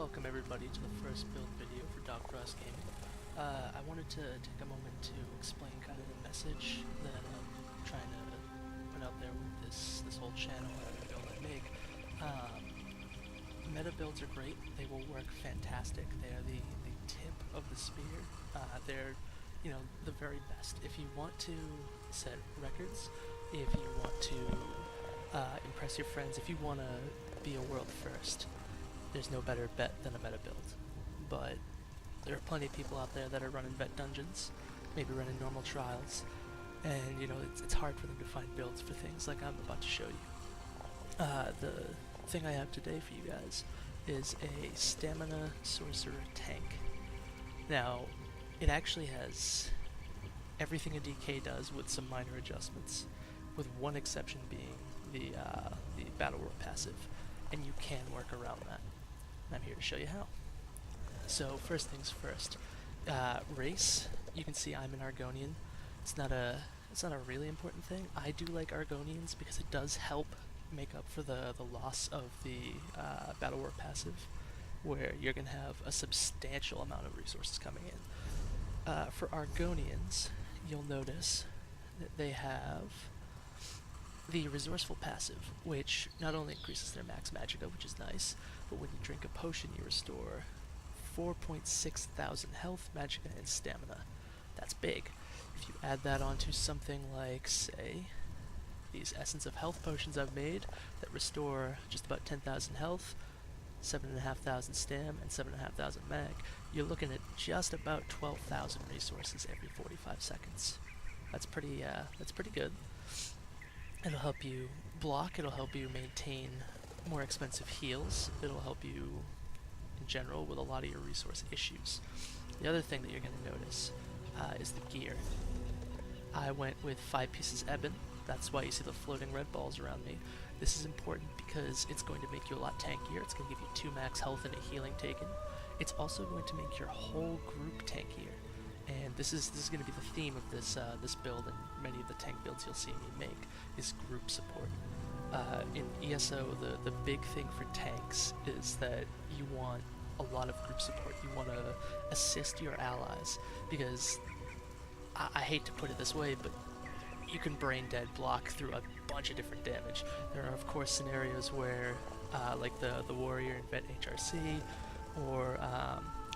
Welcome everybody to the first build video for Dog Cross Gaming. I wanted to take a moment to explain kind of the message that I'm trying to put out there with this whole channel and every build I make. Meta builds are great. They will work fantastic. They are the tip of the spear. They're, the very best. If you want to set records, if you want to impress your friends, if you want to be a world first, there's no better bet than a meta build. But there are plenty of people out there that are running vet dungeons, maybe running normal trials, and it's hard for them to find builds for things like I'm about to show you. The thing I have today for you guys is a stamina sorcerer tank. Now, it actually has everything a DK does with some minor adjustments, with one exception being the battle roar passive, and you can work around that. I'm here to show you how. So first things first, race. You can see I'm an Argonian. It's not a really important thing. I do like Argonians because it does help make up for the loss of the battle war passive, where you're gonna have a substantial amount of resources coming in. For Argonians, you'll notice that they have the resourceful passive, which not only increases their max magicka, which is nice, but when you drink a potion you restore 4.6 thousand health, magicka, and stamina. That's big. If you add that onto something like, say, these Essence of Health potions I've made that restore just about 10,000 health, 7,500 stam, and 7,500 mag, you're looking at just about 12,000 resources every 45 seconds. That's pretty good. It'll help you block, it'll help you maintain more expensive heals, it'll help you in general with a lot of your resource issues. The other thing that you're going to notice is the gear. I went with 5 pieces ebon, that's why you see the floating red balls around me. This is important because it's going to make you a lot tankier, it's going to give you 2 max health and a healing taken. It's also going to make your whole group tankier. And this is going to be the theme of this build, and many of the tank builds you'll see me make is group support. In ESO, the big thing for tanks is that you want a lot of group support. You want to assist your allies, because I hate to put it this way, but you can brain dead block through a bunch of different damage. There are of course scenarios where, like the warrior in Vet HRC, or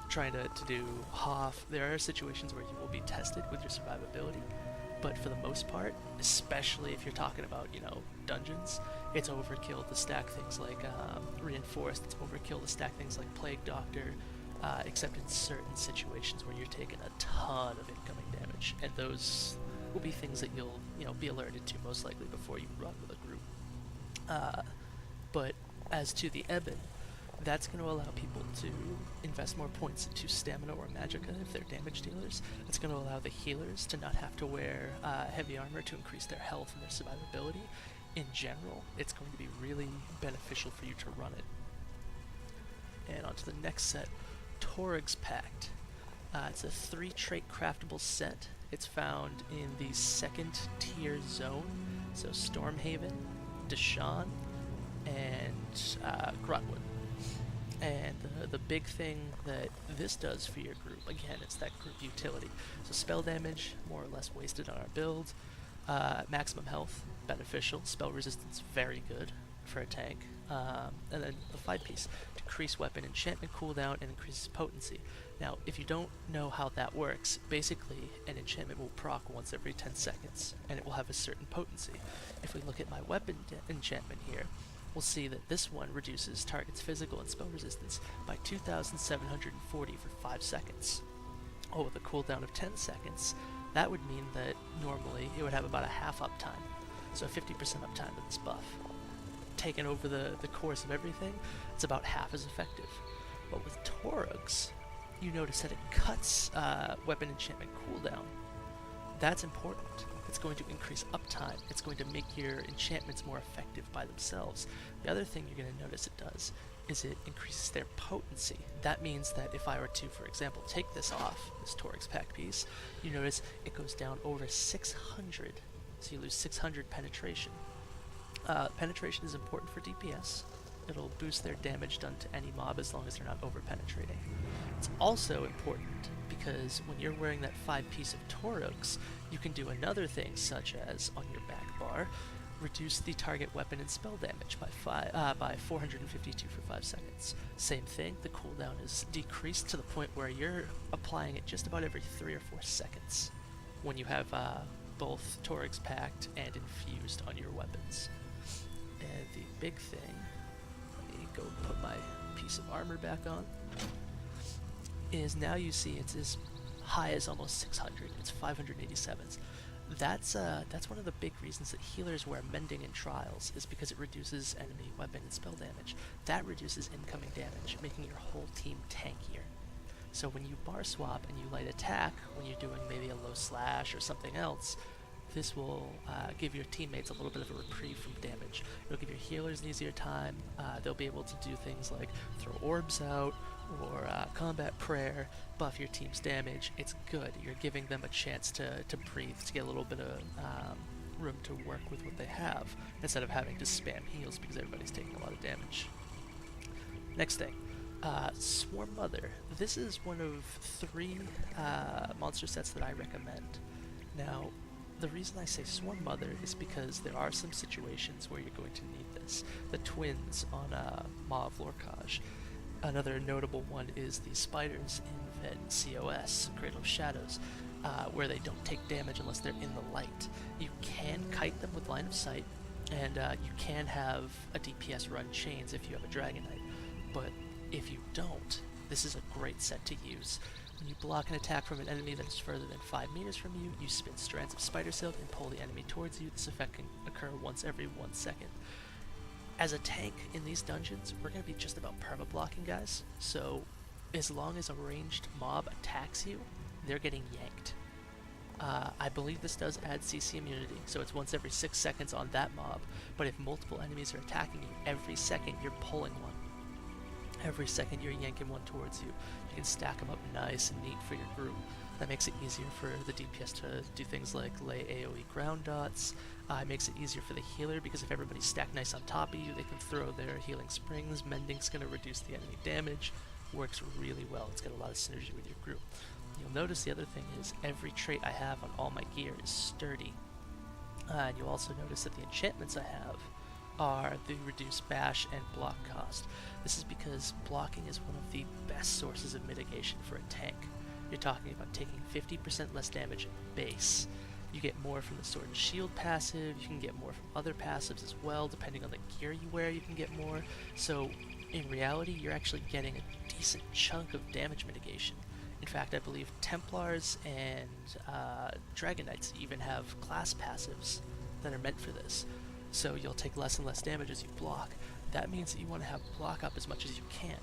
trying to do Hoff, there are situations where you will be tested with your survivability, but for the most part, especially if you're talking about, dungeons, it's overkill to stack things like Reinforced, it's overkill to stack things like Plague Doctor, except in certain situations where you're taking a ton of incoming damage, and those will be things that you'll, be alerted to most likely before you run with a group. But as to the ebon, that's going to allow people to invest more points into stamina or magicka if they're damage dealers. It's going to allow the healers to not have to wear heavy armor to increase their health and their survivability. In general, it's going to be really beneficial for you to run it. And on to the next set, Torg's Pact. It's a 3-trait craftable set. It's found in the 2nd tier zone, so Stormhaven, Deshaun, and Grotwood. And the big thing that this does for your group, again, it's that group utility. So spell damage, more or less wasted on our build. Maximum health, beneficial. Spell resistance, very good for a tank. And then the 5-piece, decrease weapon enchantment cooldown and increases potency. Now, if you don't know how that works, basically an enchantment will proc once every 10 seconds, and it will have a certain potency. If we look at my weapon enchantment here, we'll see that this one reduces target's physical and spell resistance by 2,740 for 5 seconds. Oh, with a cooldown of 10 seconds, that would mean that normally it would have about a half uptime, so 50% uptime with this buff. Taken over the course of everything, it's about half as effective. But with Torg's, you notice that it cuts weapon enchantment cooldown. That's important. It's going to increase uptime. It's going to make your enchantments more effective by themselves. The other thing you're going to notice it does is it increases their potency. That means that if I were to, for example, take this off, this Torg's Pact piece, you notice it goes down over 600, so you lose 600 penetration. Penetration is important for DPS, It'll boost their damage done to any mob as long as they're not over-penetrating. It's also important because when you're wearing that 5-piece of Taurox, you can do another thing, such as, on your back bar, reduce the target weapon and spell damage by 452 for 5 seconds. Same thing, the cooldown is decreased to the point where you're applying it just about every 3 or 4 seconds when you have both Taurox packed and infused on your weapons. And the big thing, let me go put my piece of armor back on, is now you see it's as high as almost 600. It's 587. That's one of the big reasons that healers wear Mending in Trials, is because it reduces enemy weapon and spell damage. That reduces incoming damage, making your whole team tankier. So when you bar swap and you light attack, when you're doing maybe a low slash or something else, this will give your teammates a little bit of a reprieve from damage. It'll give your healers an easier time. They'll be able to do things like throw orbs out, or combat prayer, buff your team's damage. It's good. You're giving them a chance to breathe, to get a little bit of room to work with what they have, instead of having to spam heals because everybody's taking a lot of damage. Next thing, Swarm Mother. This is one of 3 monster sets that I recommend. Now, the reason I say Swarm Mother is because there are some situations where you're going to need this. The twins on Maw of Lorcage. Another notable one is the spiders in Vet COS, Cradle of Shadows, where they don't take damage unless they're in the light. You can kite them with line of sight, and you can have a DPS run chains if you have a Dragonite. But if you don't, this is a great set to use. When you block an attack from an enemy that is further than 5 meters from you, you spin strands of spider silk and pull the enemy towards you. This effect can occur once every 1 second. As a tank in these dungeons, we're going to be just about perma-blocking, guys. So as long as a ranged mob attacks you, they're getting yanked. I believe this does add CC immunity, so it's once every 6 seconds on that mob. But if multiple enemies are attacking you, every second you're pulling one. Every second you're yanking one towards you. You can stack them up nice and neat for your group. That makes it easier for the DPS to do things like lay AoE ground dots. It makes it easier for the healer, because if everybody's stacked nice on top of you, they can throw their healing springs. Mending's going to reduce the enemy damage. Works really well. It's got a lot of synergy with your group. You'll notice the other thing is every trait I have on all my gear is sturdy. And you'll also notice that the enchantments I have are the reduced bash and block cost. This is because blocking is one of the best sources of mitigation for a tank. You're talking about taking 50% less damage at base. You get more from the sword and shield passive, you can get more from other passives as well. Depending on the gear you wear, you can get more. So in reality, you're actually getting a decent chunk of damage mitigation. In fact, I believe Templars and Dragonites even have class passives that are meant for this. So you'll take less and less damage as you block. That means that you want to have block up as much as you can.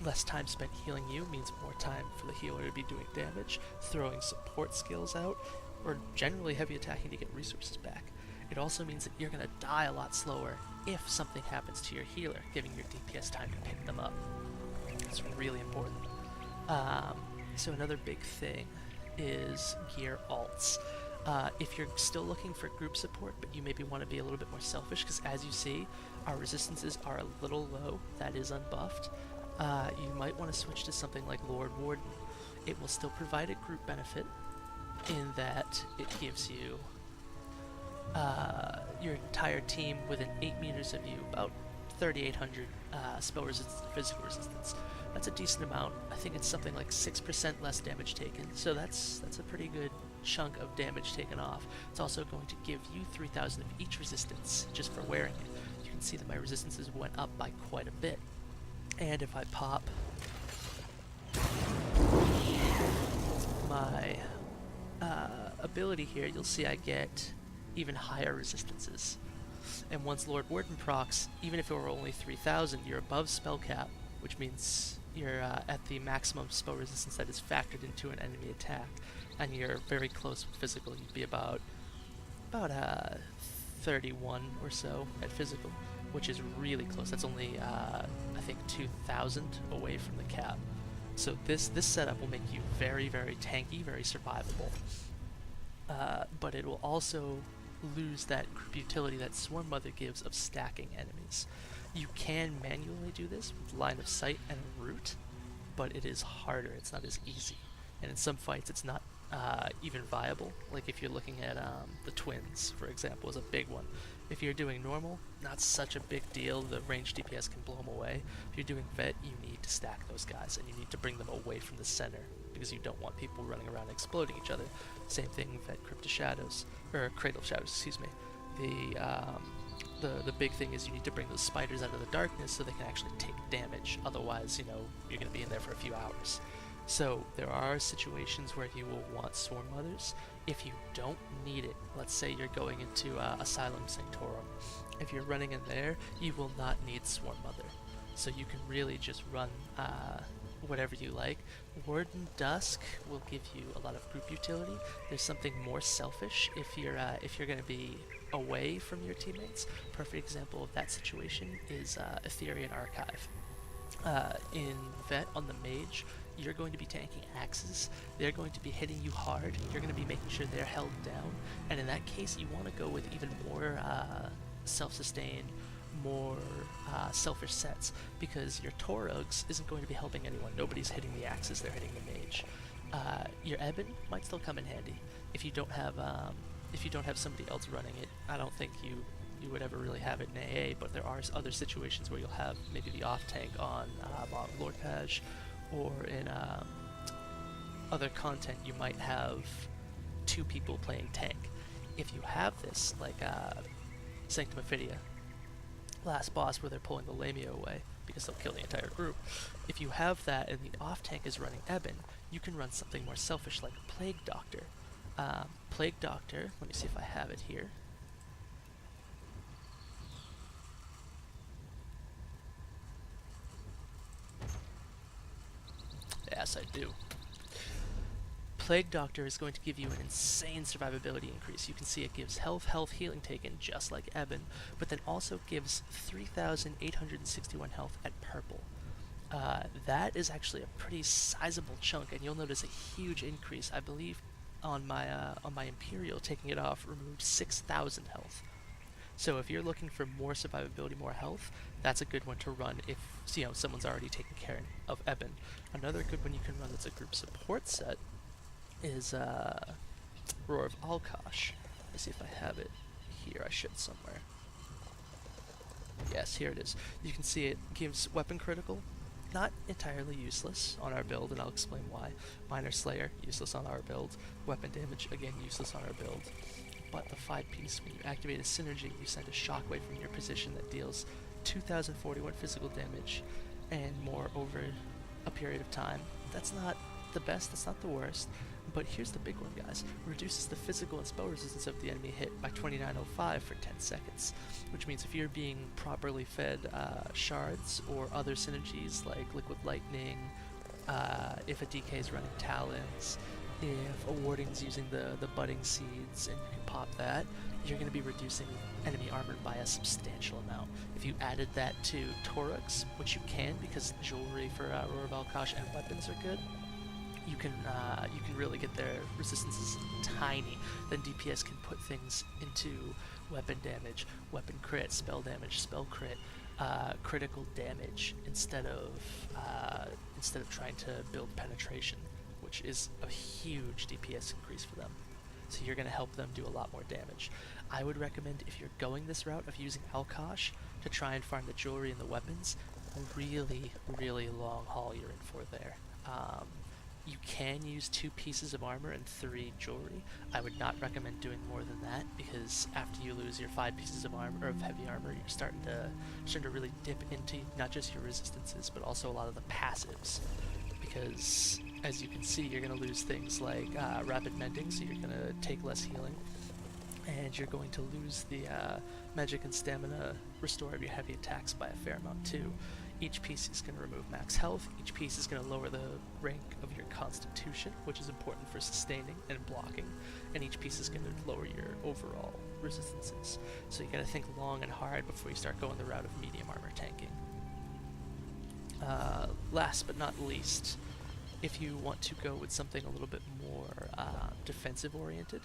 Less time spent healing you means more time for the healer to be doing damage, throwing support skills out, or generally heavy attacking to get resources back. It also means that you're going to die a lot slower if something happens to your healer, giving your DPS time to pick them up. It's really important. So another big thing is gear alts. If you're still looking for group support, but you maybe want to be a little bit more selfish, because as you see, our resistances are a little low, that is unbuffed, you might want to switch to something like Lord Warden. It will still provide a group benefit in that it gives you your entire team within 8 meters of you about 3,800 spell resistance and physical resistance. That's a decent amount. I think it's something like 6% less damage taken, so that's a pretty good chunk of damage taken off. It's also going to give you 3,000 of each resistance just for wearing it. You can see that my resistances went up by quite a bit. And if I pop my ability here, you'll see I get even higher resistances. And once Lord Warden procs, even if it were only 3,000, you're above spell cap, which means you're at the maximum spell resistance that is factored into an enemy attack, and you're very close with physical. You'd be about 31 or so at physical, which is really close. That's only I think 2,000 away from the cap. So this setup will make you very, very tanky, very survivable. But it will also lose that group utility that Swarm Mother gives of stacking enemies. You can manually do this with line of sight and a route, but it is harder. It's not as easy, and in some fights, it's not even viable. Like if you're looking at the twins, for example, is a big one. If you're doing normal, not such a big deal. The range DPS can blow them away. If you're doing vet, you need to stack those guys, and you need to bring them away from the center because you don't want people running around exploding each other. Same thing vet Crypt of Shadows, or Cradle of Shadows, excuse me. The big thing is you need to bring those spiders out of the darkness so they can actually take damage. Otherwise, you know, you're going to be in there for a few hours. So there are situations where you will want Swarm Mothers. If you don't need it, let's say you're going into Asylum Sanctorum. If you're running in there, you will not need Swarm Mother. So you can really just run whatever you like. Warden Dusk will give you a lot of group utility. There's something more selfish if you're going to be away from your teammates. Perfect example of that situation is Etherean Archive. In Vet on the Mage, you're going to be tanking axes. They're going to be hitting you hard. You're going to be making sure they're held down. And in that case, you want to go with even more self-sustain, more selfish sets, because your Torugs isn't going to be helping anyone. Nobody's hitting the axes, they're hitting the mage. Your Ebon might still come in handy if you don't have somebody else running it. I don't think you would ever really have it in AA, but there are other situations where you'll have maybe the off tank on Lord Page, or in other content you might have 2 people playing tank. If you have this, like Sanctum Ophidia, last boss where they're pulling the Lamia away because they'll kill the entire group. If you have that and the off tank is running Ebon, you can run something more selfish like Plague Doctor. Plague Doctor, let me see if I have it here. Yes, I do. Plague Doctor is going to give you an insane survivability increase. You can see it gives health healing taken, just like Ebon, but then also gives 3,861 health at purple. That is actually a pretty sizable chunk, and you'll notice a huge increase. I believe on my Imperial, taking it off removed 6,000 health. So if you're looking for more survivability, more health, that's a good one to run if someone's already taken care of Ebon. Another good one you can run that's a group support set is Roar of Allocation. Let me see if I have it here. I should somewhere. Yes, here it is. You can see it gives weapon critical. Not entirely useless on our build, and I'll explain why. Minor Slayer, useless on our build. Weapon damage, again, useless on our build. But the 5-piece, when you activate a synergy, you send a shockwave from your position that deals 2,041 physical damage and more over a period of time. That's not the best, that's not the worst, but here's the big one, guys. Reduces the physical and spell resistance of the enemy hit by 2905 for 10 seconds, which means if you're being properly fed shards or other synergies like Liquid Lightning, if a DK is running Talons, if a Warding's using the Budding Seeds and you can pop that, you're going to be reducing enemy armor by a substantial amount. If you added that to Torugs, which you can because jewelry for Roar of Allocation and weapons are good, you can really get their resistances tiny. Then DPS can put things into weapon damage, weapon crit, spell damage, spell crit, critical damage instead of trying to build penetration, which is a huge DPS increase for them. So you're going to help them do a lot more damage. I would recommend, if you're going this route of using Allocation to try and farm the jewelry and the weapons, a really, really long haul you're in for there. You can use 2 pieces of armor and 3 jewelry. I would not recommend doing more than that, because after you lose your 5 pieces of armor, or of heavy armor, you're starting to really dip into not just your resistances, but also a lot of the passives. Because as you can see, you're going to lose things like rapid mending, so you're going to take less healing, and you're going to lose the magic and stamina restore of your heavy attacks by a fair amount too. Each piece is going to remove max health, each piece is going to lower the rank of your constitution, which is important for sustaining and blocking, and each piece is going to lower your overall resistances. So you got to think long and hard before you start going the route of medium armor tanking. Last but not least, if you want to go with something a little bit more defensive oriented,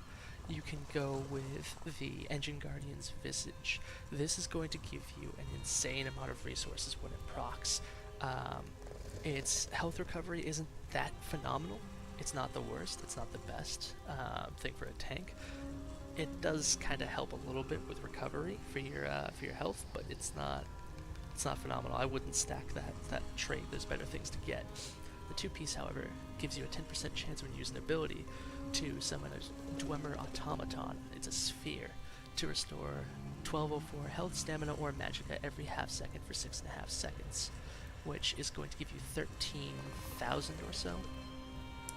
you can go with the Engine Guardian's Visage. This is going to give you an insane amount of resources when it procs. Its health recovery isn't that phenomenal. It's not the worst, it's not the best thing for a tank. It does kind of help a little bit with recovery for your health, but it's not phenomenal. I wouldn't stack that trait. There's better things to get. The 2-piece, however, gives you a 10% chance when you use an ability to summon a Dwemer Automaton. It's a sphere to restore 1204 health, stamina, or magicka every half second for 6.5 seconds, which is going to give you 13,000 or so,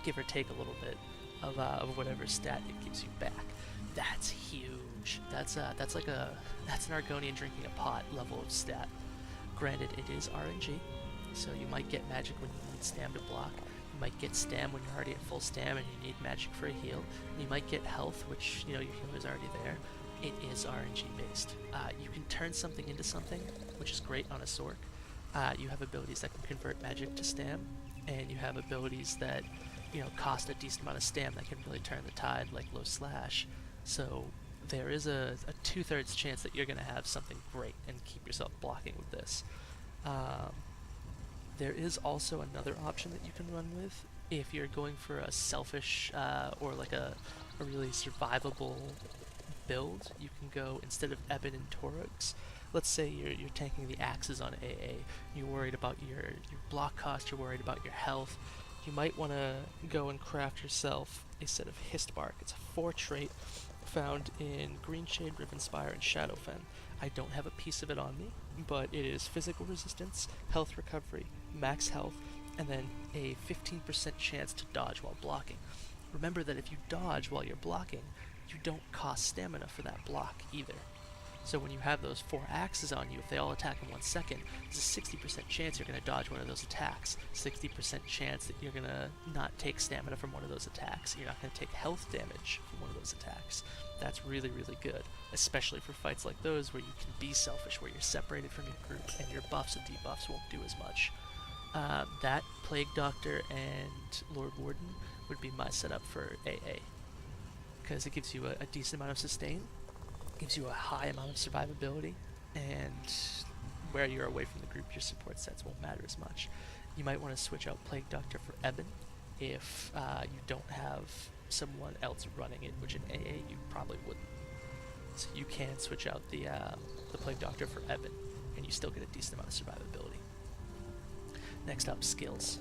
give or take a little bit of whatever stat it gives you back. That's huge. That's an Argonian drinking a pot level of stat. Granted, it is RNG, so you might get magic when you need stam to block. You might get stam when you're already at full stam and you need magic for a heal. And you might get health, which, your healer's already there. It is RNG based. You can turn something into something, which is great on a Sorc. You have abilities that can convert magic to stam, and you have abilities that, cost a decent amount of stam that can really turn the tide, like low slash. So there is a 2/3 chance that you're going to have something great and keep yourself blocking with this. There is also another option that you can run with if you're going for a selfish or like a really survivable build. You can go, instead of Eben and Torux, let's say you're tanking the axes on AA, you're worried about your block cost, you're worried about your health, you might want to go and craft yourself a set of Histbark. It's a 4 trait found in Greenshade, Rivenspire, and Shadowfen. I don't have a piece of it on me, but it is physical resistance, health recovery, max health, and then a 15% chance to dodge while blocking. Remember that if you dodge while you're blocking, you don't cost stamina for that block either. So when you have those 4 axes on you, if they all attack in 1 second, there's a 60% chance you're going to dodge one of those attacks, 60% chance that you're going to not take stamina from one of those attacks, you're not going to take health damage from one of those attacks. That's really, really good, especially for fights like those where you can be selfish, where you're separated from your group and your buffs and debuffs won't do as much. That, Plague Doctor, and Lord Warden would be my setup for AA, because it gives you a decent amount of sustain, gives you a high amount of survivability, and where you're away from the group, your support sets won't matter as much. You might want to switch out Plague Doctor for Eben if you don't have someone else running it, which in AA you probably wouldn't. So you can switch out the Plague Doctor for Eben, and you still get a decent amount of survivability. Next up, skills.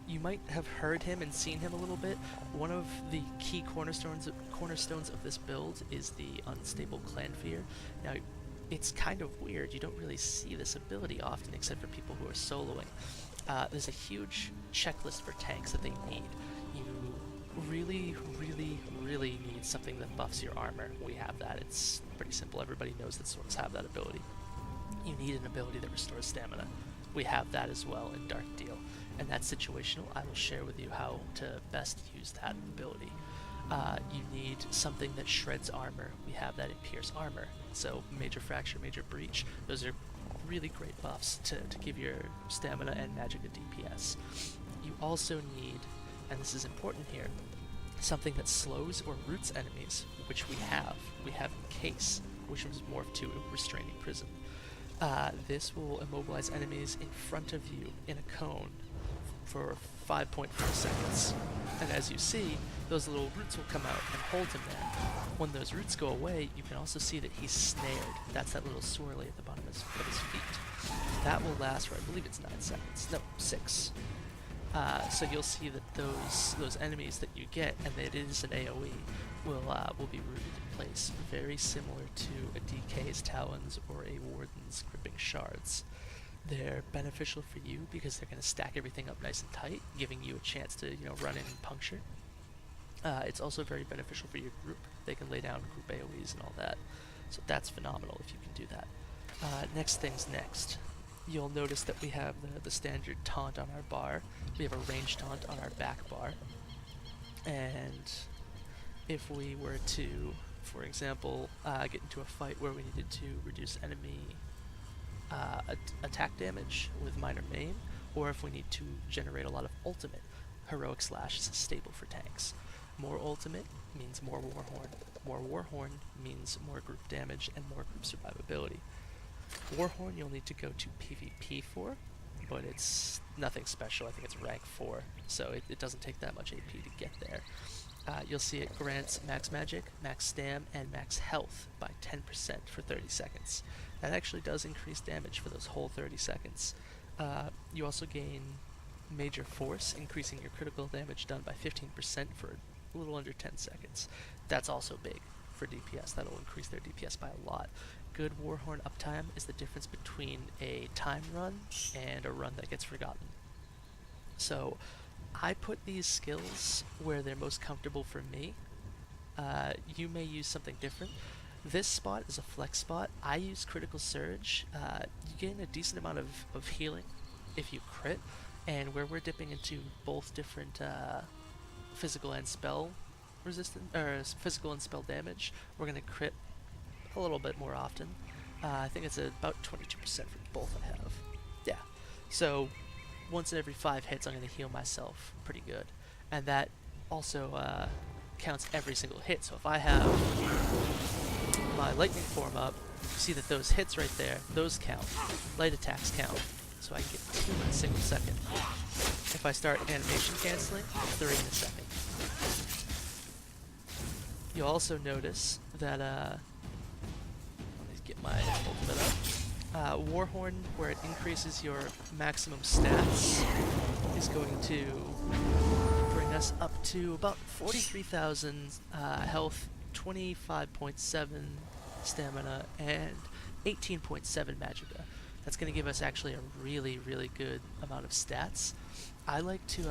You might have heard him and seen him a little bit. One of the key cornerstones of this build is the Unstable Clan Fear. Now, it's kind of weird. You don't really see this ability often, except for people who are soloing. There's a huge checklist for tanks that they need. You really, really, really need something that buffs your armor. We have that. It's pretty simple. Everybody knows that Sorcs have that ability. You need an ability that restores stamina. We have that as well in Dark Deal, and that's situational. I will share with you how to best use that ability. You need something that shreds armor. We have that in Pierce Armor. So Major Fracture, Major Breach, those are really great buffs to give your stamina and magic a DPS. You also need, and this is important here, something that slows or roots enemies, which we have. We have Case, which was morphed to Restraining Prism. This will immobilize enemies in front of you in a cone for 5.4 seconds. And as you see, those little roots will come out and hold him there. When those roots go away, you can also see that he's snared. That's that little swirly at the bottom of his feet. That will last for, I believe it's 9 seconds. No, 6. So you'll see that those enemies that you get, and it is an AoE, will be rooted in place, very similar to a DK's Talons or a Warden's Gripping Shards. They're beneficial for you because they're going to stack everything up nice and tight, giving you a chance to run in and puncture. It's also very beneficial for your group. They can lay down group AoEs and all that, so that's phenomenal if you can do that. Next things next. You'll notice that we have the standard taunt on our bar. We have a range taunt on our back bar. And if we were to, for example, get into a fight where we needed to reduce enemy attack damage with minor maim, or if we need to generate a lot of ultimate, Heroic Slash is a staple for tanks. More ultimate means more Warhorn. More Warhorn means more group damage and more group survivability. Warhorn you'll need to go to PvP for, but it's nothing special. I think it's rank 4, so it doesn't take that much AP to get there. You'll see it grants max magic, max stam, and max health by 10% for 30 seconds. That actually does increase damage for those whole 30 seconds. You also gain major force, increasing your critical damage done by 15% for a little under 10 seconds. That's also big for DPS. That'll increase their DPS by a lot. Good Warhorn uptime is the difference between a time run and a run that gets forgotten. So I put these skills where they're most comfortable for me. You may use something different. This spot is a flex spot. I use Critical Surge. You gain a decent amount of healing if you crit, and where we're dipping into both different physical and spell resistance, or physical and spell damage, we're going to crit a little bit more often. I think it's about 22% for both I have. Yeah. So once in every 5 hits I'm going to heal myself pretty good. And that also counts every single hit. So if I have my lightning form up, you see that those hits right there, those count. Light attacks count. So I can get 2 in a single second. If I start animation canceling, 3 in a second. You'll also notice that let me get my ultimate up. Warhorn, where it increases your maximum stats, is going to bring us up to about 43,000 health, 25.7 stamina, and 18.7 magicka. That's going to give us actually a really, really good amount of stats. I like to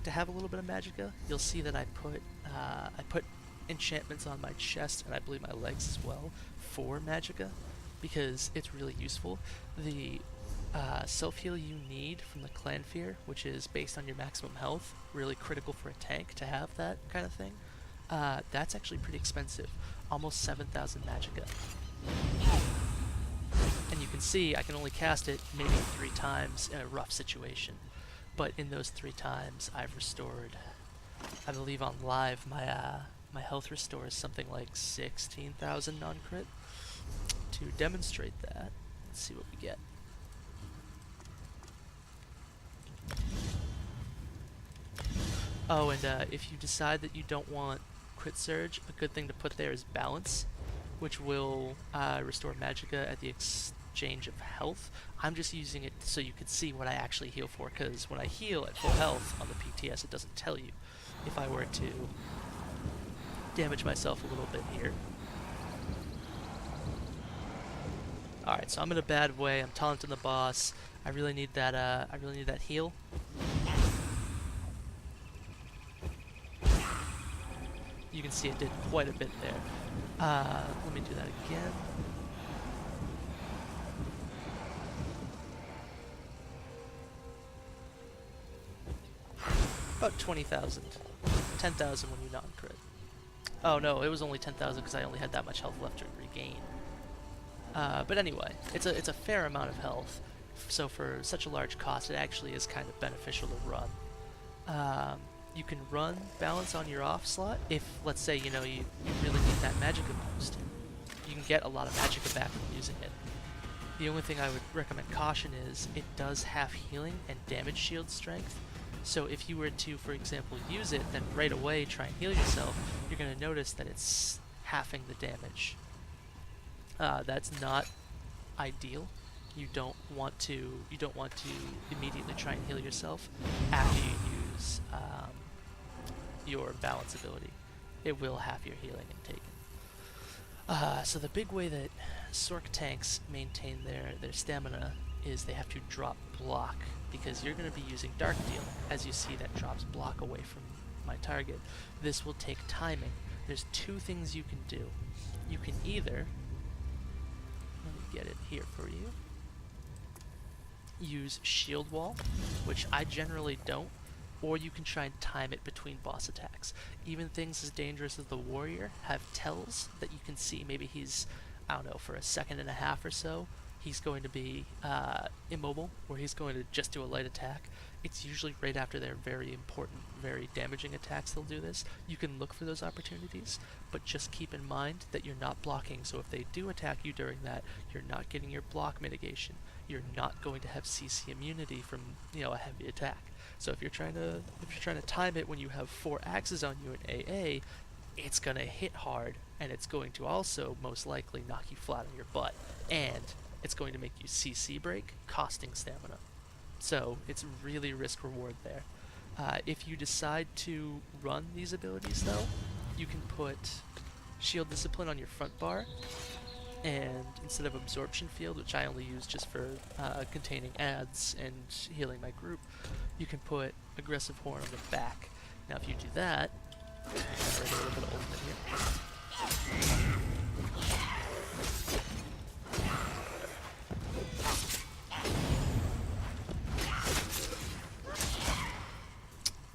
have a little bit of magicka. You'll see that I put enchantments on my chest and I believe my legs as well for magicka, because it's really useful. The self-heal you need from the Clan Fear, which is based on your maximum health, really critical for a tank to have that kind of thing. That's actually pretty expensive, almost 7,000 magicka. And you can see I can only cast it maybe 3 times in a rough situation, but in those 3 times I've restored, I believe on live, my health restores something like 16,000 non-crit. To demonstrate that, let's see what we get. Oh, and if you decide that you don't want crit surge, a good thing to put there is balance, which will restore magicka at the exchange of health. I'm just using it so you can see what I actually heal for, because when I heal at full health on the PTS, it doesn't tell you. If I were to damage myself a little bit here. Alright, so I'm in a bad way. I'm taunting the boss. I really need that heal. You can see it did quite a bit there. Let me do that again. About 20,000. 10,000 when you non-crit. Oh no, it was only 10,000 because I only had that much health left to regain. But anyway, it's a fair amount of health, so for such a large cost, it actually is kind of beneficial to run. You can run balance on your off slot if, let's say, you really need that magicka boost. You can get a lot of magicka back from using it. The only thing I would recommend caution is it does have healing and damage shield strength. So if you were to, for example, use it, then right away try and heal yourself, you're going to notice that it's halving the damage. That's not ideal. You don't want to immediately try and heal yourself after you use your balance ability. It will halve your healing and taken. So the big way that Sorc tanks maintain their stamina is they have to drop block, because you're going to be using Dark Deal. As you see, that drops block away from my target. This will take timing. There's 2 things you can do. You can either, let me get it here for you, use Shield Wall, which I generally don't, or you can try and time it between boss attacks. Even things as dangerous as the Warrior have tells that you can see. Maybe he's, I don't know, for a second and a half or so, he's going to be immobile, where he's going to just do a light attack. It's usually right after their very important, very damaging attacks they'll do this. You can look for those opportunities, but just keep in mind that you're not blocking, so if they do attack you during that, you're not getting your block mitigation. You're not going to have CC immunity from, a heavy attack. So if you're trying to time it when you have 4 axes on you in AA, it's going to hit hard, and it's going to also most likely knock you flat on your butt, and it's going to make you CC break, costing stamina. So it's really risk reward there. If you decide to run these abilities though, you can put Shield Discipline on your front bar, and instead of Absorption Field, which I only use just for containing ads and healing my group, you can put Aggressive Horn on the back. Now if you do that, remember a little bit of ultimate here.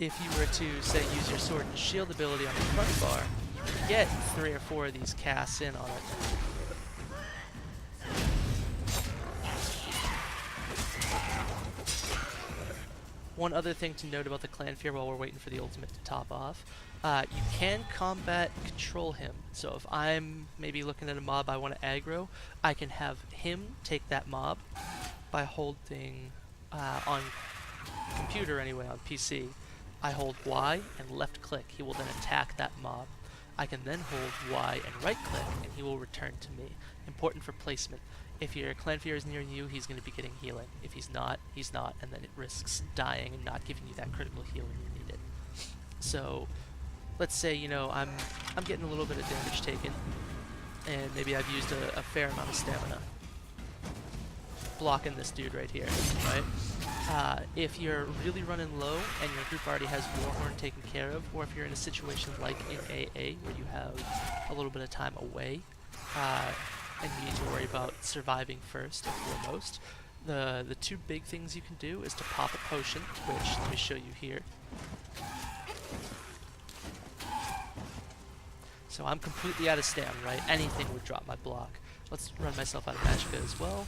If you were to, say, use your Sword and Shield ability on the front bar, you can get 3 or 4 of these casts in on it. One other thing to note about the Clan Fear while we're waiting for the ultimate to top off, you can combat control him. So if I'm maybe looking at a mob I want to aggro, I can have him take that mob by holding, on computer anyway, on PC, I hold Y and left click. He will then attack that mob. I can then hold Y and right click, and he will return to me. Important for placement. If your Clan Fear is near you, he's going to be getting healing. If he's not, he's not, and then it risks dying and not giving you that critical heal when you need it. So, let's say, I'm getting a little bit of damage taken, and maybe I've used a fair amount of stamina. Blocking this dude right here, right? If you're really running low and your group already has Warhorn taken care of, or if you're in a situation like in AA where you have a little bit of time away and you need to worry about surviving first and foremost, the 2 big things you can do is to pop a potion, which let me show you here. So I'm completely out of stam, right? Anything would drop my block. Let's run myself out of Magicka as well.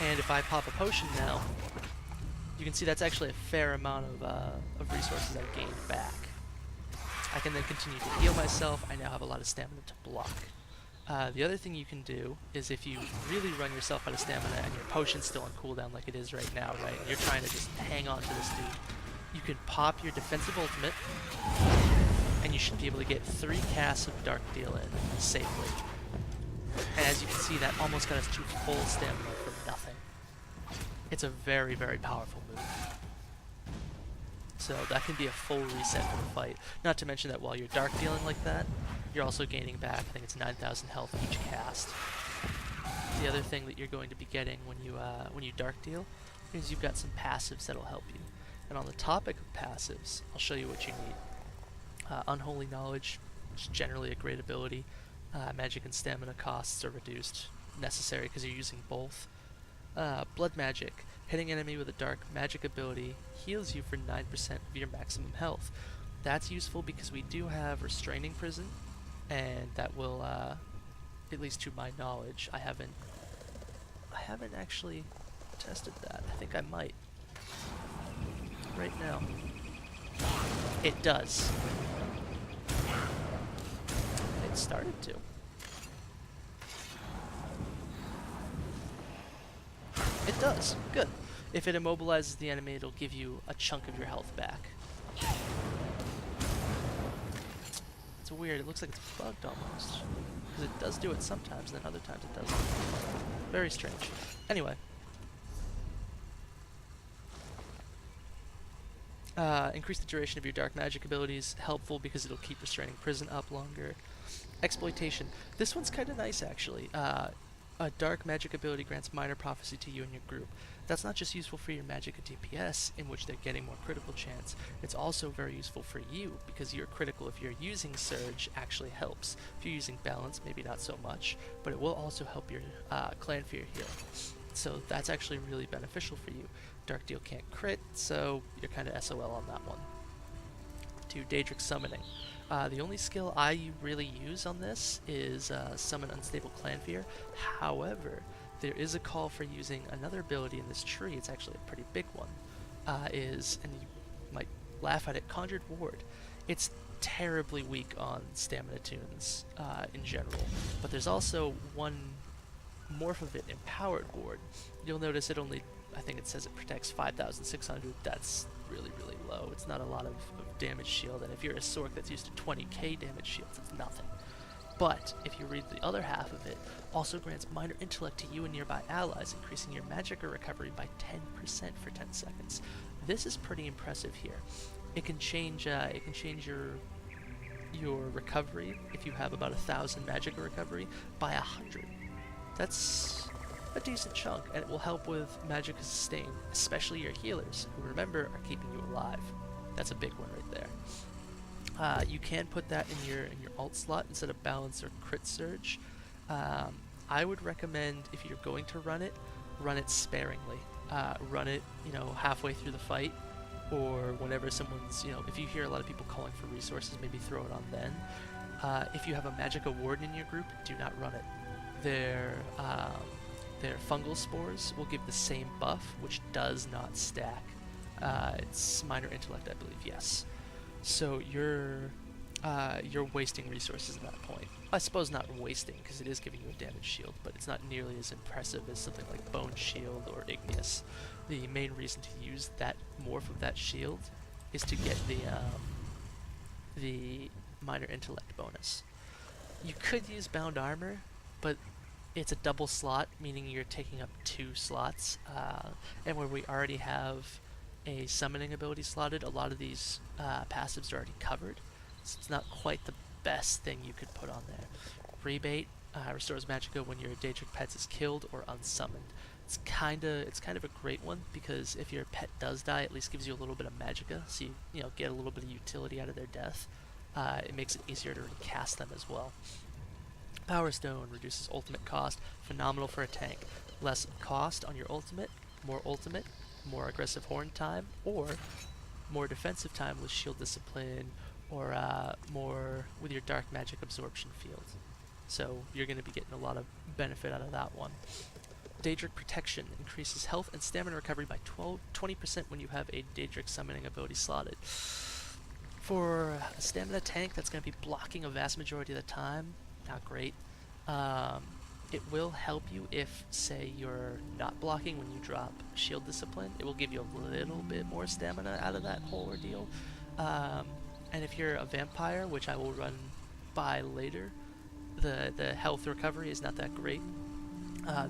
And if I pop a potion now, you can see that's actually a fair amount of resources I've gained back. I can then continue to heal myself. I now have a lot of stamina to block. The other thing you can do is if you really run yourself out of stamina and your potion's still on cooldown like it is right now, right, and you're trying to just hang on to this dude, you can pop your defensive ultimate, and you should be able to get 3 casts of Dark Deal in safely. And as you can see, that almost got us to full stamina for nothing. It's a very, very powerful move. So that can be a full reset for the fight. Not to mention that while you're dark dealing like that, you're also gaining back, I think it's 9,000 health each cast. The other thing that you're going to be getting when you dark deal is you've got some passives that'll help you. And on the topic of passives, I'll show you what you need. Unholy Knowledge, which is generally a great ability. Magic and stamina costs are reduced, necessary because you're using both. Blood Magic, hitting enemy with a dark magic ability heals you for 9% of your maximum health. That's useful because we do have Restraining Prison, and that will, at least to my knowledge, I haven't actually tested that. I think I might. Right now. It does. It started to. It does. Good. If it immobilizes the enemy, it'll give you a chunk of your health back. It's weird. It looks like it's bugged almost. Because it does do it sometimes, and then other times it doesn't. Very strange. Anyway. Increase the duration of your dark magic abilities. Helpful because it'll keep Restraining Prison up longer. Exploitation. This one's kind of nice, actually. A dark magic ability grants minor prophecy to you and your group. That's not just useful for your magic and DPS, in which they're getting more critical chance. It's also very useful for you, because your critical, if you're using Surge, actually helps. If you're using Balance, maybe not so much, but it will also help your Clan Fear heal. So that's actually really beneficial for you. Dark Deal can't crit, so you're kind of SOL on that one. to Daedric Summoning. The only skill I really use on this is Summon Unstable Clan Fear. However, there is a call for using another ability in this tree. It's actually a pretty big one. And you might laugh at it, Conjured Ward. It's terribly weak on stamina tunes in general, but there's also one morph of it, Empowered Ward. You'll notice it only, I think it says it protects 5,600. That's really, really low. It's not a lot of damage shield, and if you're a Sorc that's used to 20k damage shields, it's nothing. But if you read the other half of it, also grants minor intellect to you and nearby allies, increasing your magic or recovery by 10% for 10 seconds. This is pretty impressive here. It can change your recovery if you have about 1,000 magic or recovery by 100. That's a decent chunk, and it will help with magic sustain, especially your healers, who remember are keeping you alive. That's a big one right there. You can put that in your alt slot instead of balance or crit surge. I would recommend, if you're going to run it sparingly. Run it, halfway through the fight, or whenever someone's, if you hear a lot of people calling for resources, maybe throw it on then. If you have a Magicka Warden in your group, do not run it. Their fungal spores will give the same buff, which does not stack. It's minor intellect, I believe, yes. So you're wasting resources at that point. I suppose not wasting, because it is giving you a damage shield, but it's not nearly as impressive as something like Bone Shield or Igneous. The main reason to use that morph of that shield is to get the minor intellect bonus. You could use Bound Armor, but it's a double slot, meaning you're taking up 2 slots, and where we already have a summoning ability slotted, a lot of these passives are already covered, so it's not quite the best thing you could put on there. Rebate restores Magicka when your Daedric pet is killed or unsummoned. It's kind of a great one, because if your pet does die, it at least gives you a little bit of Magicka, so you get a little bit of utility out of their death. It makes it easier to recast them as well. Power Stone reduces ultimate cost, phenomenal for a tank. Less cost on your ultimate, more aggressive horn time, or more defensive time with shield discipline, or more with your dark magic absorption field. So you're going to be getting a lot of benefit out of that one. Daedric Protection increases health and stamina recovery by 20% when you have a Daedric summoning ability slotted. For a stamina tank that's going to be blocking a vast majority of the time, not great. It will help you if, say, you're not blocking when you drop shield discipline. It will give you a little bit more stamina out of that whole ordeal. And if you're a vampire, which I will run by later, the health recovery is not that great.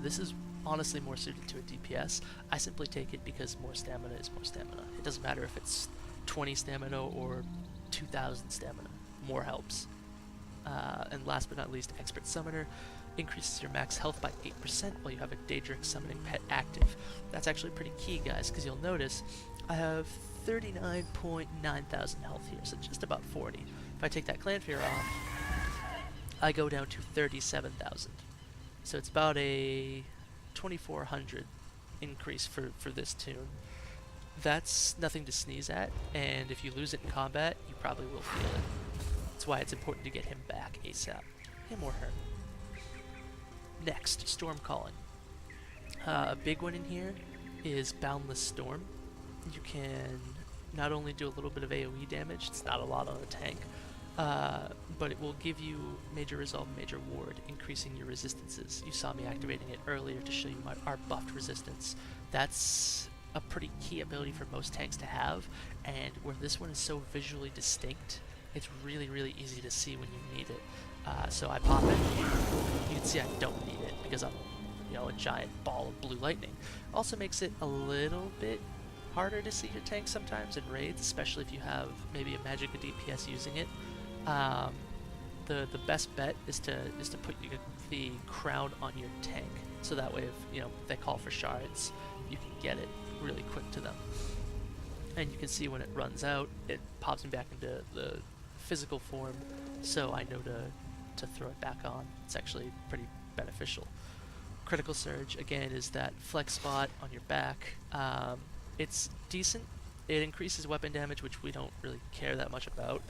This is honestly more suited to a DPS. I simply take it because more stamina is more stamina. It doesn't matter if it's 20 stamina or 2,000 stamina. More helps. And last but not least, Expert Summoner increases your max health by 8% while you have a Daedric summoning pet active. That's actually pretty key, guys, because you'll notice I have 39.9 thousand health here, so just about 40. If I take that Clan Fear off, I go down to 37,000. So it's about a 2,400 increase for this tune. That's nothing to sneeze at, and if you lose it in combat, you probably will feel it. That's why it's important to get him back ASAP. Him or her. Next, Storm Calling. A big one in here is Boundless Storm. You can not only do a little bit of AoE damage, it's not a lot on a tank, but it will give you Major Resolve, Major Ward, increasing your resistances. You saw me activating it earlier to show you our buffed resistance. That's a pretty key ability for most tanks to have, and where this one is so visually distinct, it's really, really easy to see when you need it. So I pop it. You can see I don't need it because I'm, a giant ball of blue lightning. Also makes it a little bit harder to see your tank sometimes in raids, especially if you have maybe a Magicka DPS using it. The best bet is to put the crown on your tank, so that way if they call for shards, you can get it really quick to them. And you can see when it runs out, it pops me back into the physical form, so I know to throw it back on. It's actually pretty beneficial. Critical Surge, again, is that flex spot on your back. It's decent. It increases weapon damage, which we don't really care that much about.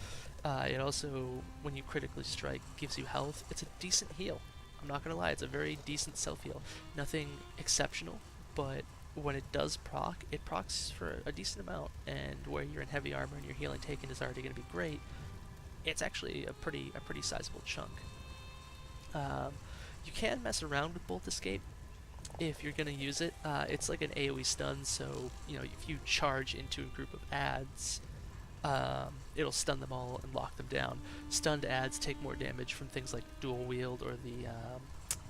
It also, when you critically strike, gives you health. It's a decent heal. I'm not gonna lie, it's a very decent self-heal. Nothing exceptional, but when it does proc, it procs for a decent amount, and where you're in heavy armor and your healing taken is already going to be great, it's actually a pretty sizable chunk. You can mess around with Bolt Escape if you're going to use it. It's like an AoE stun, so if you charge into a group of adds, it'll stun them all and lock them down. Stunned adds take more damage from things like dual wield or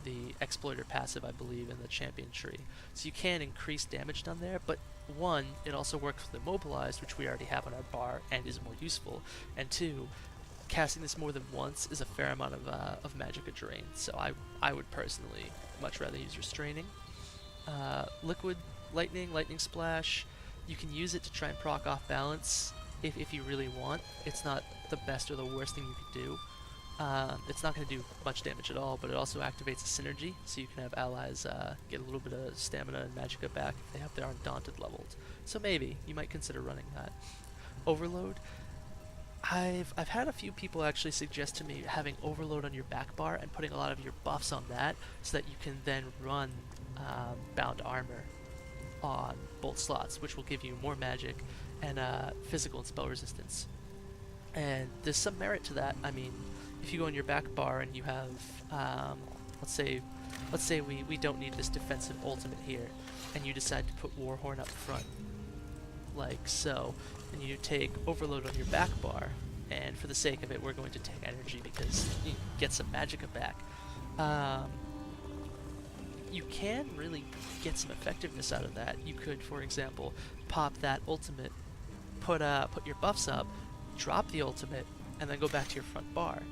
the exploiter passive, I believe, in the champion tree. So you can increase damage done there, but one, it also works with immobilized, which we already have on our bar and is more useful, and two, casting this more than once is a fair amount of magicka drain, so I would personally much rather use restraining. Liquid lightning splash, you can use it to try and proc off balance if you really want. It's not the best or the worst thing you could do. It's not going to do much damage at all, but it also activates a synergy, so you can have allies get a little bit of stamina and magicka back if they have their Undaunted leveled. So maybe you might consider running that. Overload. I've had a few people actually suggest to me having Overload on your back bar and putting a lot of your buffs on that, so that you can then run Bound Armor on bolt slots, which will give you more magic and physical and spell resistance. And there's some merit to that. I mean, if you go on your back bar and you have, let's say we don't need this defensive ultimate here, and you decide to put Warhorn up front, like so, and you take Overload on your back bar, and for the sake of it, we're going to take energy because you get some magicka back. You can really get some effectiveness out of that. You could, for example, pop that ultimate, put your buffs up, drop the ultimate, and then go back to your front bar.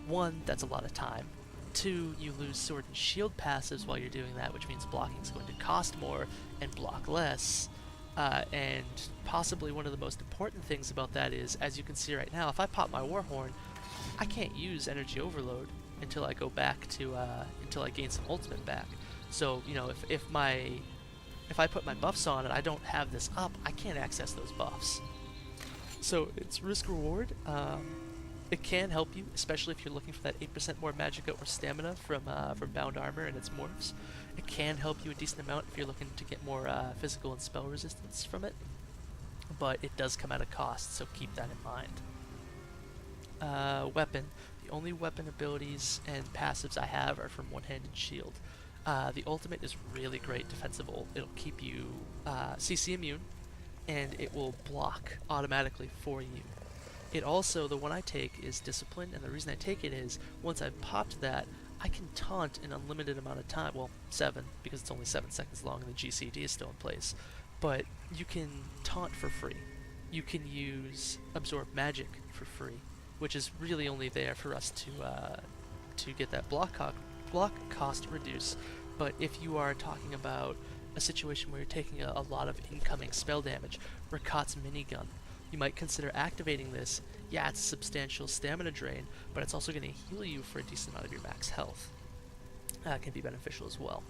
One, that's a lot of time. Two, you lose sword and shield passives while you're doing that, which means blocking is going to cost more and block less. And possibly one of the most important things about that is, as you can see right now, if I pop my Warhorn, I can't use Energy Overload until I go back to, until I gain some ultimate back. So, if I put my buffs on and I don't have this up, I can't access those buffs. So it's risk-reward. It can help you, especially if you're looking for that 8% more magicka or stamina from Bound Armor and its morphs. It can help you a decent amount if you're looking to get more physical and spell resistance from it. But it does come at a cost, so keep that in mind. Weapon. The only weapon abilities and passives I have are from One-Handed Shield. The ultimate is really great defensive ult. It'll keep you CC immune, and it will block automatically for you. It also, the one I take is Discipline, and the reason I take it is, once I've popped that, I can taunt an unlimited amount of time. Well, 7, because it's only 7 seconds long and the GCD is still in place. But you can taunt for free. You can use Absorb Magic for free, which is really only there for us to get that block cost reduced. But if you are talking about a situation where you're taking a lot of incoming spell damage, Rakat's Minigun, you might consider activating this. Yeah, it's a substantial stamina drain, but it's also going to heal you for a decent amount of your max health. Can be beneficial as well.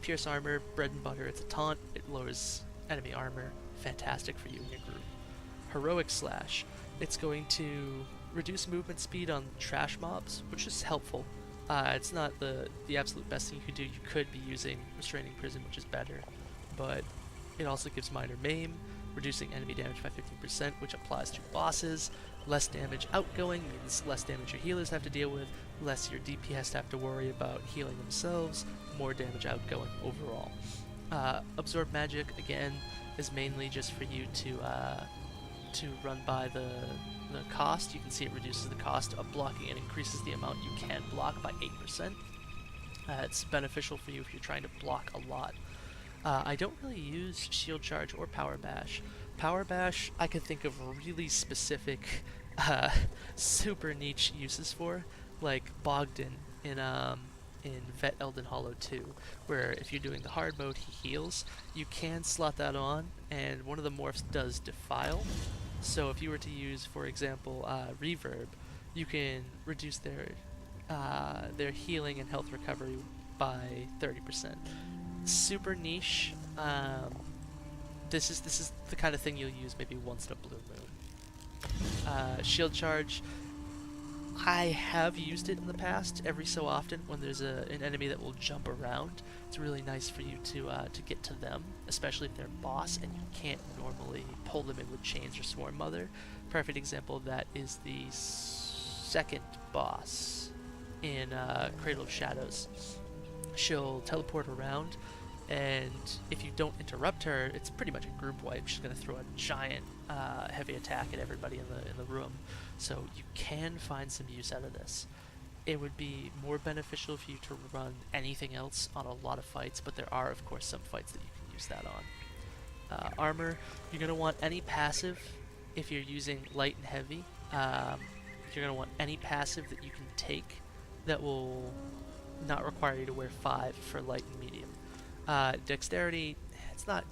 Pierce Armor, bread and butter, it's a taunt, it lowers enemy armor, fantastic for you and your group. Heroic Slash, it's going to reduce movement speed on trash mobs, which is helpful. It's not the absolute best thing you could do. You could be using Restraining Prison, which is better, but it also gives minor maim, reducing enemy damage by 15%, which applies to bosses. Less damage outgoing means less damage your healers have to deal with, less your DPS have to worry about healing themselves, more damage outgoing overall. Absorb Magic, again, is mainly just for you to run by the cost. You can see it reduces the cost of blocking and increases the amount you can block by 8%. It's beneficial for you if you're trying to block a lot. I don't really use Shield Charge or Power Bash. Power Bash I could think of really specific, super niche uses for, like Bogdan in Vet Elden Hollow 2, where if you're doing the hard mode, he heals. You can slot that on, and one of the morphs does Defile. So if you were to use, for example, Reverb, you can reduce their healing and health recovery by 30%. Super niche. this is the kind of thing you'll use maybe once in a blue moon. Shield charge. I have used it in the past every so often when there's an enemy that will jump around. It's really nice for you to get to them, especially if they're a boss and you can't normally pull them in with chains or Swarm Mother. Perfect example of that is the second boss in Cradle of Shadows. She'll teleport around, and if you don't interrupt her, it's pretty much a group wipe. She's going to throw a giant heavy attack at everybody in the room. So you can find some use out of this. It would be more beneficial for you to run anything else on a lot of fights, but there are of course some fights that you can use that on. Armor, you're going to want any passive if you're using light and heavy. You're going to want any passive that you can take that will not require you to wear 5 for light and medium. Dexterity, it's not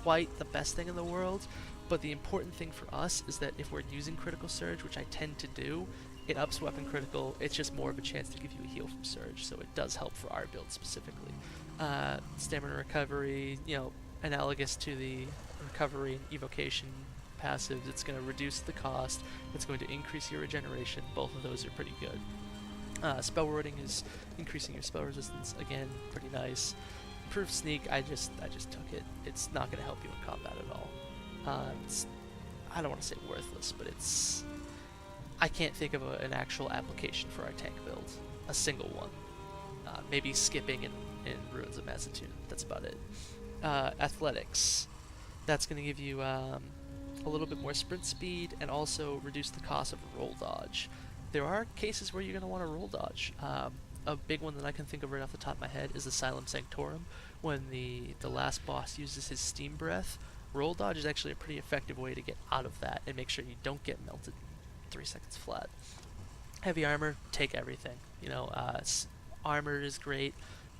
quite the best thing in the world, but the important thing for us is that if we're using Critical Surge, which I tend to do, it ups weapon critical. It's just more of a chance to give you a heal from Surge, so it does help for our build specifically. Stamina recovery, analogous to the recovery and evocation passives. It's going to reduce the cost. It's going to increase your regeneration. Both of those are pretty good. Spell warding is increasing your spell resistance. Again, pretty nice. Improved sneak, I just took it. It's not going to help you in combat at all. It's, I don't want to say worthless, but I can't think of an actual application for our tank build. A single one. Maybe skipping in Ruins of Mazatoon. That's about it. Athletics. That's going to give you a little bit more sprint speed and also reduce the cost of roll dodge. There are cases where you're going to want to roll dodge. A big one that I can think of right off the top of my head is Asylum Sanctorum. When the last boss uses his Steam Breath, roll dodge is actually a pretty effective way to get out of that and make sure you don't get melted 3 seconds flat. Heavy armor, take everything. Armor is great.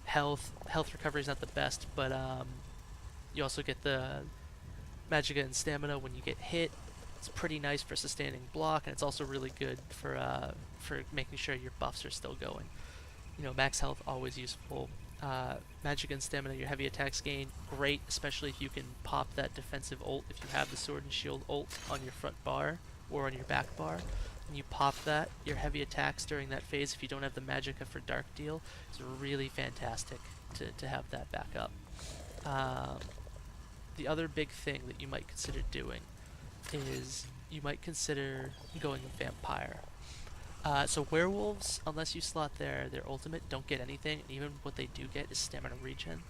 Health recovery is not the best, but you also get the Magicka and Stamina when you get hit. It's pretty nice for sustaining block, and it's also really good for making sure your buffs are still going. Max health, always useful. Magicka and Stamina, your heavy attacks gain, great, especially if you can pop that defensive ult. If you have the Sword and Shield ult on your front bar or on your back bar, and you pop that, your heavy attacks during that phase, if you don't have the Magicka for Dark Deal, is really fantastic to have that back up. The other big thing that you might consider doing is you might consider going with Vampire. So werewolves, unless you slot their ultimate, don't get anything, and even what they do get is stamina regen.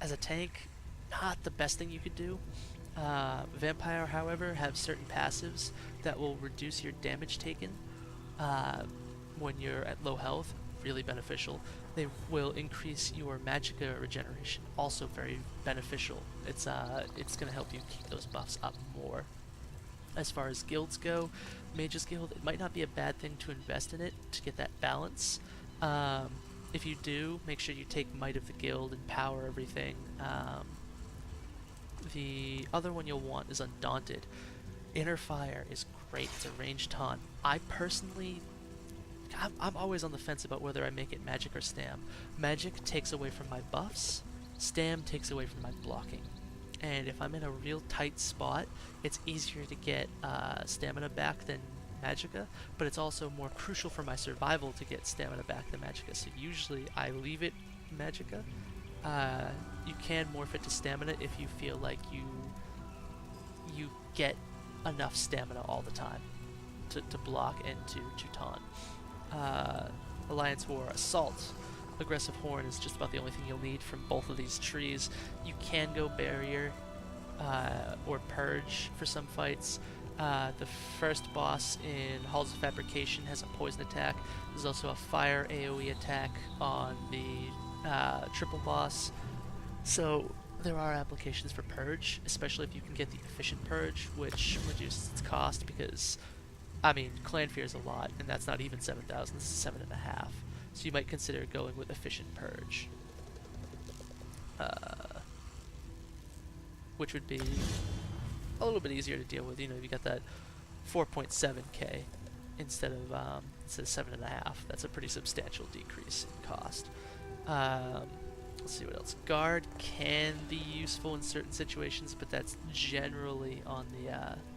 As a tank, not the best thing you could do. Vampire, however, have certain passives that will reduce your damage taken when you're at low health, really beneficial. They will increase your Magicka regeneration, also very beneficial. It's going to help you keep those buffs up more. As far as guilds go, Mage's Guild, it might not be a bad thing to invest in it to get that balance. If you do, make sure you take Might of the Guild and power everything. The other one you'll want is Undaunted. Inner Fire is great. It's a ranged taunt. I personally, I'm always on the fence about whether I make it Magic or Stam. Magic takes away from my buffs. Stam takes away from my blocking. And if I'm in a real tight spot, it's easier to get stamina back than Magicka, but it's also more crucial for my survival to get stamina back than Magicka, so usually I leave it Magicka. You can morph it to stamina if you feel like you get enough stamina all the time to block and to taunt. Alliance War, Assault. Aggressive Horn is just about the only thing you'll need from both of these trees. You can go Barrier or Purge for some fights. The first boss in Halls of Fabrication has a poison attack. There's also a fire AoE attack on the triple boss. So there are applications for Purge, especially if you can get the efficient Purge, which reduces its cost because, Clan Fear is a lot, and that's not even 7,000, this is 7.5. So you might consider going with Efficient Purge. Which would be a little bit easier to deal with. You got that 4.7k instead of 7.5. That's a pretty substantial decrease in cost. Let's see what else. Guard can be useful in certain situations, but that's generally on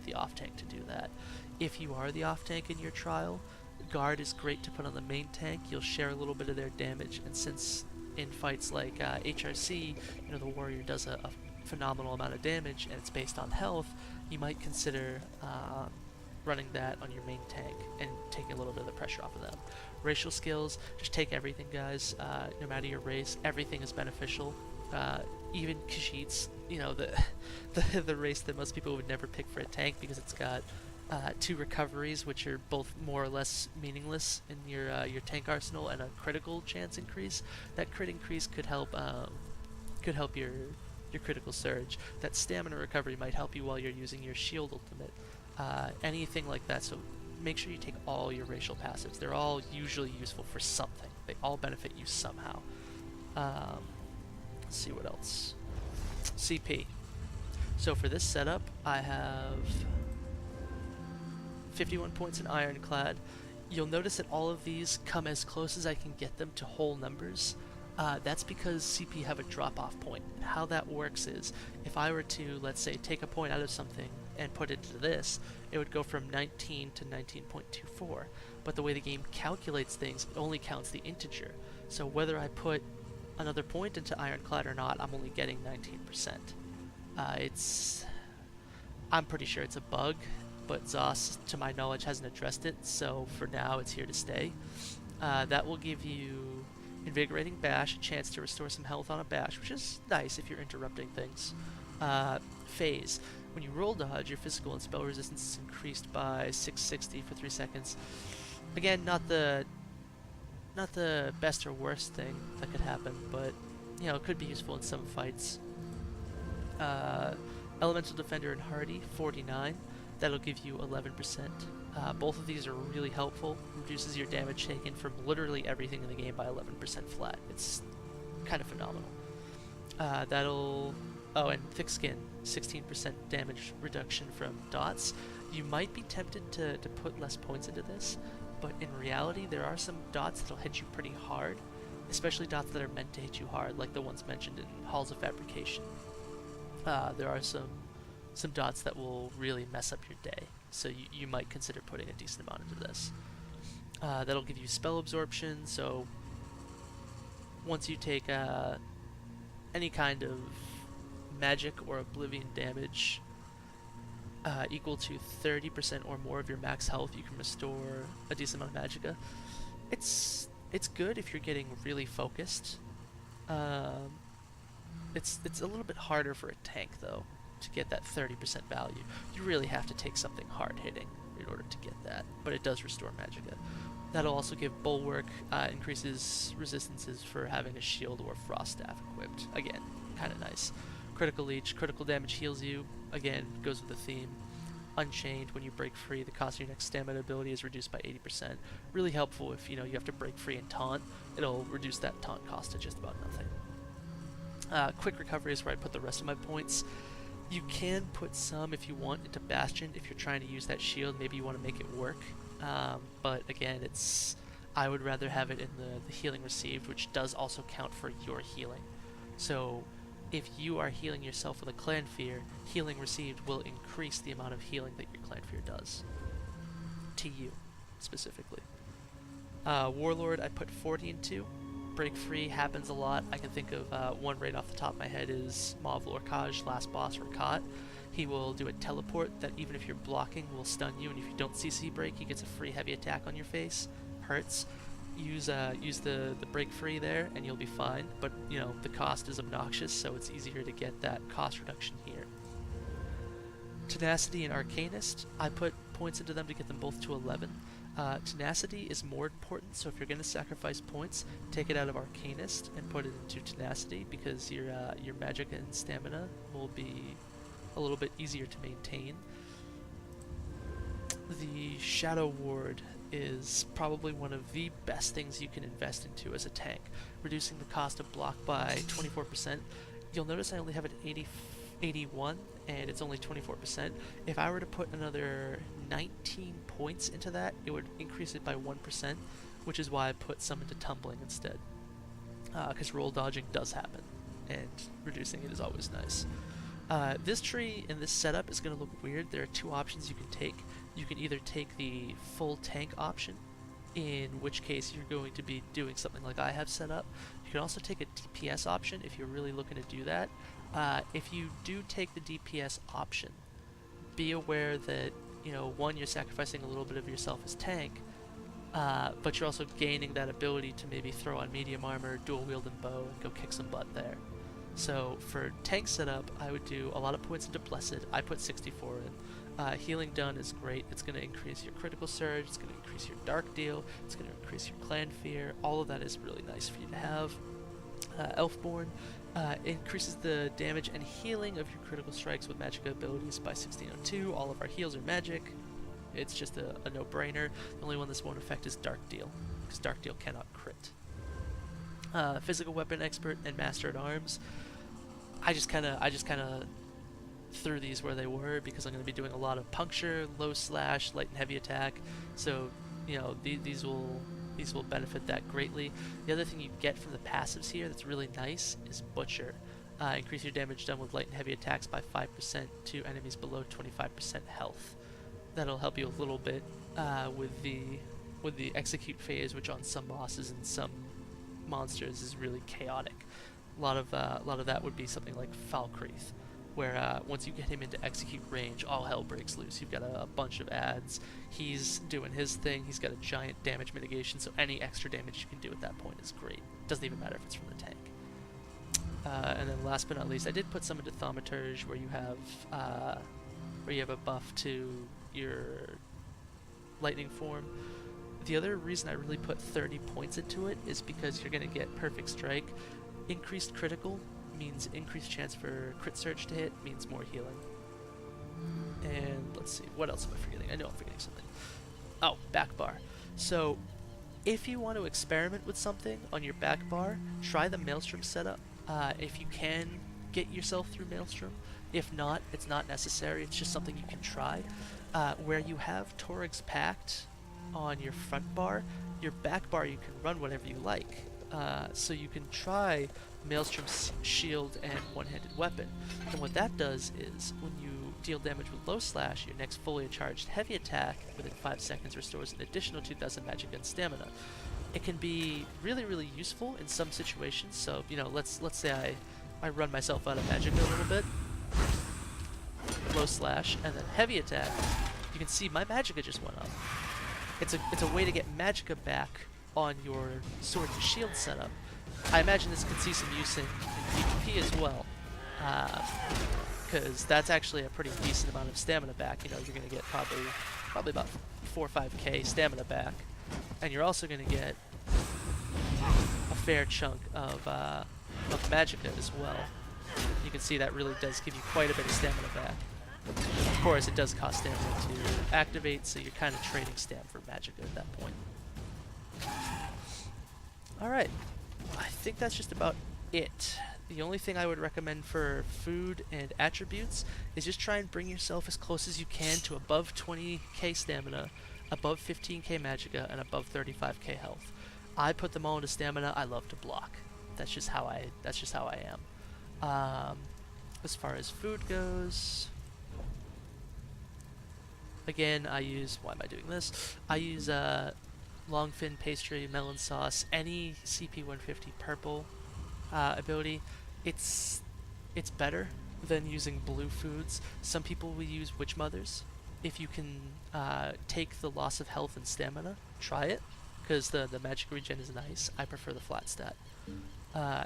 the off tank to do that. If you are the off tank in your trial, Guard is great to put on the main tank. You'll share a little bit of their damage, and since in fights like HRC, the warrior does a phenomenal amount of damage, and it's based on health, you might consider running that on your main tank and taking a little bit of the pressure off of them. Racial skills, just take everything, guys. No matter your race, everything is beneficial. Even Khajiits, the race that most people would never pick for a tank because it's got 2 recoveries, which are both more or less meaningless in your tank arsenal, and a critical chance increase. That crit increase could help your critical surge. That stamina recovery might help you while you're using your shield ultimate. Anything like that. So make sure you take all your racial passives. They're all usually useful for something. They all benefit you somehow. Let's see what else. CP. So for this setup, I have 51 points in Ironclad. You'll notice that all of these come as close as I can get them to whole numbers. That's because CP have a drop-off point. And how that works is, if I were to, let's say, take a point out of something and put it into this, it would go from 19 to 19.24. But the way the game calculates things, it only counts the integer. So whether I put another point into Ironclad or not, I'm only getting 19%. I'm pretty sure it's a bug, but Zos, to my knowledge, hasn't addressed it, so for now it's here to stay. That will give you Invigorating Bash, a chance to restore some health on a bash, which is nice if you're interrupting things. Phase. When you roll dodge, your physical and spell resistance is increased by 660 for 3 seconds. Again, not the best or worst thing that could happen, but it could be useful in some fights. Elemental Defender and Hardy, 49. That'll give you 11%. Both of these are really helpful. Reduces your damage taken from literally everything in the game by 11% flat. It's kind of phenomenal. And Thick Skin, 16% damage reduction from dots. You might be tempted to put less points into this, but in reality there are some dots that'll hit you pretty hard, especially dots that are meant to hit you hard, like the ones mentioned in Halls of Fabrication. There are some dots that will really mess up your day, so you might consider putting a decent amount into this. That'll give you spell absorption, so once you take any kind of magic or oblivion damage equal to 30% or more of your max health, you can restore a decent amount of magicka. It's good if you're getting really focused. It's a little bit harder for a tank though to get that 30% value. You really have to take something hard hitting in order to get that, but it does restore magicka. That'll also give Bulwark, increases resistances for having a shield or frost staff equipped. Again, kind of nice. Critical Leech, critical damage heals you. Again, goes with the theme. Unchained, when you break free, the cost of your next stamina ability is reduced by 80%. Really helpful if you have to break free and taunt. It'll reduce that taunt cost to just about nothing. Quick recovery is where I put the rest of my points. You can put some, if you want, into Bastion if you're trying to use that shield. Maybe you want to make it work. But again, I would rather have it in the healing received, which does also count for your healing. So if you are healing yourself with a Clan Fear, healing received will increase the amount of healing that your Clan Fear does. To you, specifically. Warlord, I put 40 into. Break free happens a lot. I can think of one right off the top of my head is Mauve Lorcage, last boss Rakat. He will do a teleport that even if you're blocking will stun you, and if you don't CC break, he gets a free heavy attack on your face. Hurts. Use the break free there and you'll be fine, but the cost is obnoxious, so it's easier to get that cost reduction here. Tenacity and Arcanist, I put points into them to get them both to 11. Tenacity is more important, so if you're going to sacrifice points, take it out of Arcanist and put it into Tenacity, because your magic and stamina will be a little bit easier to maintain. The Shadow Ward is probably one of the best things you can invest into as a tank, reducing the cost of block by 24%. You'll notice I only have it 81, and it's only 24%. If I were to put another 19 points into that, it would increase it by 1%, which is why I put some into Tumbling instead. because roll dodging does happen, and reducing it is always nice. This tree in this setup is going to look weird. There are two options you can take. You can either take the full tank option, in which case you're going to be doing something like I have set up. You can also take a DPS option if you're really looking to do that. If you do take the DPS option, be aware that, you know, one, you're sacrificing a little bit of yourself as tank, but you're also gaining that ability to maybe throw on medium armor, dual wield and bow, and go kick some butt there. So for tank setup, I would do a lot of points into Blessed. I put 64 in. Healing done is great. It's going to increase your critical surge, it's going to increase your dark deal, it's going to increase your clan fear. All of that is really nice for you to have. Elfborn increases the damage and healing of your critical strikes with magic abilities by 1602. All of our heals are magic. It's just a no-brainer. The only one this won't affect is Dark Deal, because Dark Deal cannot crit. Physical weapon expert and master at arms. I just kind of threw these where they were because I'm going to be doing a lot of puncture, low slash, light and heavy attack. So, you know, these will benefit that greatly. The other thing you get from the passives here that's really nice is Butcher. Increase your damage done with light and heavy attacks by 5% to enemies below 25% health. That'll help you a little bit with the execute phase, which on some bosses and some monsters is really chaotic. A lot of that would be something like Falkreath, where once you get him into execute range, all hell breaks loose. You've got a bunch of adds. He's doing his thing. He's got a giant damage mitigation, so any extra damage you can do at that point is great. Doesn't even matter if it's from the tank. And then last but not least, I did put some into Thaumaturge, where you have a buff to your lightning form. The other reason I really put 30 points into it is because you're going to get Perfect Strike. Increased critical means increased chance for crit surge to hit, means more healing. And let's see, what else am I forgetting? I know I'm forgetting something. Oh, back bar. So if you want to experiment with something on your back bar, try the Maelstrom setup. If you can get yourself through Maelstrom. If not, it's not necessary. It's just something you can try. Where you have Torag's Pact on your front bar, your back bar you can run whatever you like. So you can try Maelstrom's shield and one-handed weapon. And what that does is, when you deal damage with low slash, your next fully charged heavy attack within 5 seconds restores an additional 2,000 magic and stamina. It can be really, really useful in some situations. So, you know, let's say I run myself out of magic a little bit. Low slash, and then heavy attack. You can see my magicka just went up. It's a way to get magicka back on your sword and shield setup. I imagine this could see some use in PvP as well, because that's actually a pretty decent amount of stamina back. You know, you're going to get probably about 4 or 5k stamina back, and you're also going to get a fair chunk of magicka as well. You can see that really does give you quite a bit of stamina back. Of course, it does cost stamina to activate, so you're kind of trading stam for magicka at that point. Alright, I think that's just about it. The only thing I would recommend for food and attributes is just try and bring yourself as close as you can to above 20k stamina, above 15k magicka, and above 35k health. I put them all into stamina. I love to block. That's just how I am. As far as food goes, again, I use, why am I doing this? I use longfin pastry, melon sauce, any CP150 purple ability. It's better than using blue foods. Some people will use witch mothers. If you can take the loss of health and stamina, try it, because the magic regen is nice. I prefer the flat stat.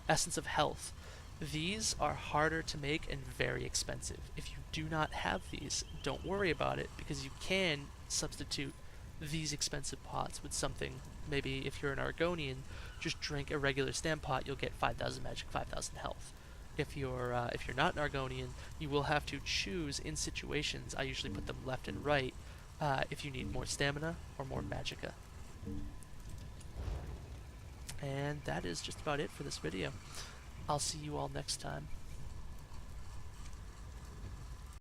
Essence of health. These are harder to make and very expensive. If you do not have these, don't worry about it, because you can substitute these expensive pots with something. Maybe if you're an Argonian, just drink a regular stam pot. You'll get 5,000 magic, 5,000 health. If you're not an Argonian, you will have to choose in situations. I usually put them left and right if you need more stamina or more magicka. And that is just about it for this video. I'll see you all next time.